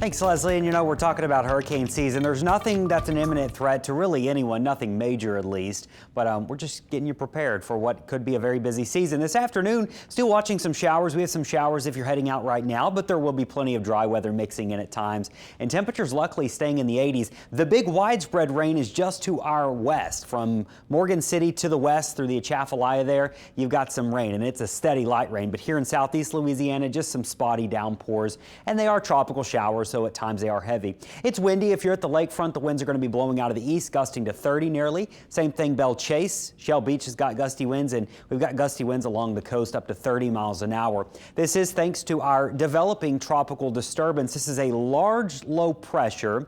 Thanks, Leslie. And you know, we're talking about hurricane season. There's nothing that's an imminent threat to really anyone, nothing major at least. But we're just getting you prepared for what could be a very busy season. This afternoon, still watching some showers. We have some showers if you're heading out right now, but there will be plenty of dry weather mixing in at times. And temperatures luckily staying in the 80s. The big widespread rain is just to our west. From Morgan City to the west through the Atchafalaya there, you've got some rain. And it's a steady light rain. But here in southeast Louisiana, just some spotty downpours. And they are tropical showers, so at times they are heavy. It's windy. If you're at the lakefront, the winds are going to be blowing out of the east, gusting to 30 nearly. Same thing Belle Chase. Shell Beach has got gusty winds, and we've got gusty winds along the coast up to 30 miles an hour. This is thanks to our developing tropical disturbance. This is a large low pressure.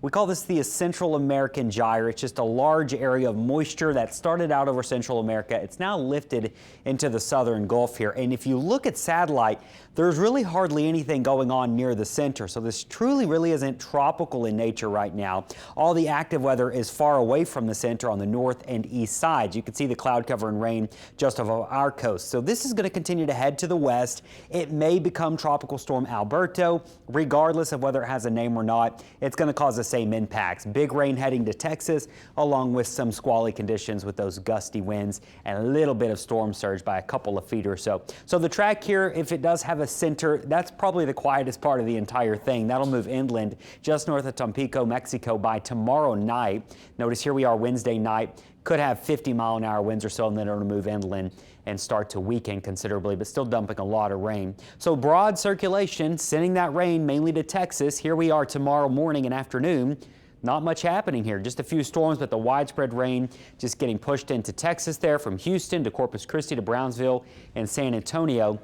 We call this the Central American gyre. It's just a large area of moisture that started out over Central America. It's now lifted into the southern Gulf here. And if you look at satellite, there's really hardly anything going on near the center. So this truly really isn't tropical in nature right now. All the active weather is far away from the center on the north and east sides. You can see the cloud cover and rain just off of our coast. So this is going to continue to head to the west. It may become Tropical Storm Alberto, regardless of whether it has a name or not. It's going to cause the same impacts. Big rain heading to Texas, along with some squally conditions with those gusty winds and a little bit of storm surge by a couple of feet or so. So the track here, if it does have a center, that's probably the quietest part of the entire thing. That'll move inland just north of Tampico, Mexico by tomorrow night. Notice here we are Wednesday night. Could have 50-mile-an-hour winds or so, and then it'll move inland and start to weaken considerably, but still dumping a lot of rain. So broad circulation, sending that rain mainly to Texas. Here we are tomorrow morning and afternoon. Not much happening here, just a few storms, but the widespread rain just getting pushed into Texas there from Houston to Corpus Christi to Brownsville and San Antonio.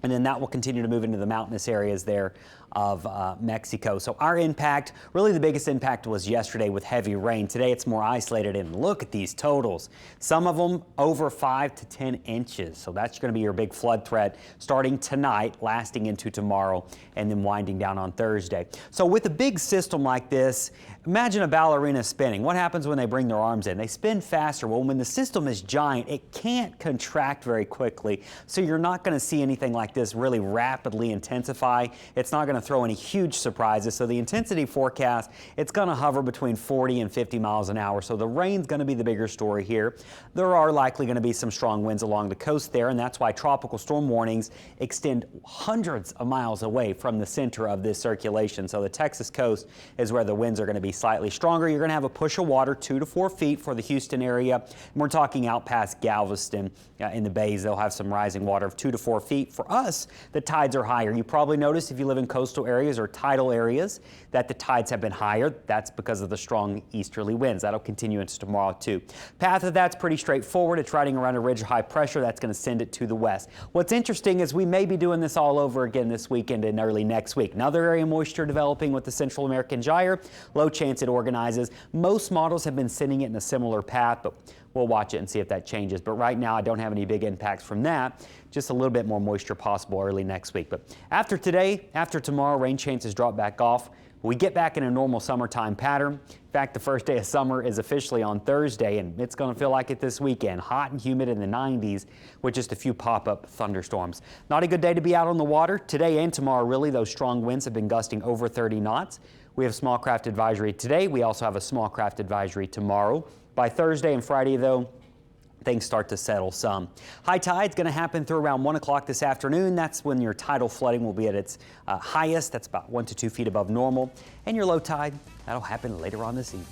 And then that will continue to move into the mountainous areas there of Mexico. So our impact, really the biggest impact was yesterday with heavy rain. Today it's more isolated, and look at these totals. Some of them over 5 to 10 inches. So that's going to be your big flood threat starting tonight, lasting into tomorrow, and then winding down on Thursday. So with a big system like this, imagine a ballerina spinning. What happens when they bring their arms in? They spin faster. Well, when the system is giant, it can't contract very quickly. So you're not going to see anything like this really rapidly intensify. It's not going to throw any huge surprises. So the intensity forecast, it's going to hover between 40 and 50 miles an hour. So the rain's going to be the bigger story here. There are likely going to be some strong winds along the coast there, and that's why tropical storm warnings extend hundreds of miles away from the center of this circulation. So the Texas coast is where the winds are going to be slightly stronger. You're going to have a push of water 2 to 4 feet for the Houston area. And we're talking out past Galveston in the bays. They'll have some rising water of 2 to 4 feet. For us, the tides are higher. You probably noticed if you live in coastal areas or tidal areas that the tides have been higher. That's because of the strong easterly winds. That'll continue into tomorrow too. Path of that's pretty straightforward. It's riding around a ridge of high pressure. That's going to send it to the west. What's interesting is we may be doing this all over again this weekend and early next week. Another area of moisture developing with the Central American gyre. Low chance it organizes. Most models have been sending it in a similar path, but we'll watch it and see if that changes. But right now, I don't have any big impacts from that. Just a little bit more moisture possible early next week. But after today, after tomorrow, rain chances drop back off. We get back in a normal summertime pattern. In fact, the first day of summer is officially on Thursday, and it's going to feel like it this weekend. Hot and humid in the 90s with just a few pop-up thunderstorms. Not a good day to be out on the water. Today and tomorrow, really, those strong winds have been gusting over 30 knots. We have small craft advisory today. We also have a small craft advisory tomorrow. By Thursday and Friday, though, things start to settle some. High tide's going to happen through around 1 o'clock this afternoon. That's when your tidal flooding will be at its highest. That's about 1 to 2 feet above normal. And your low tide, that'll happen later on this evening.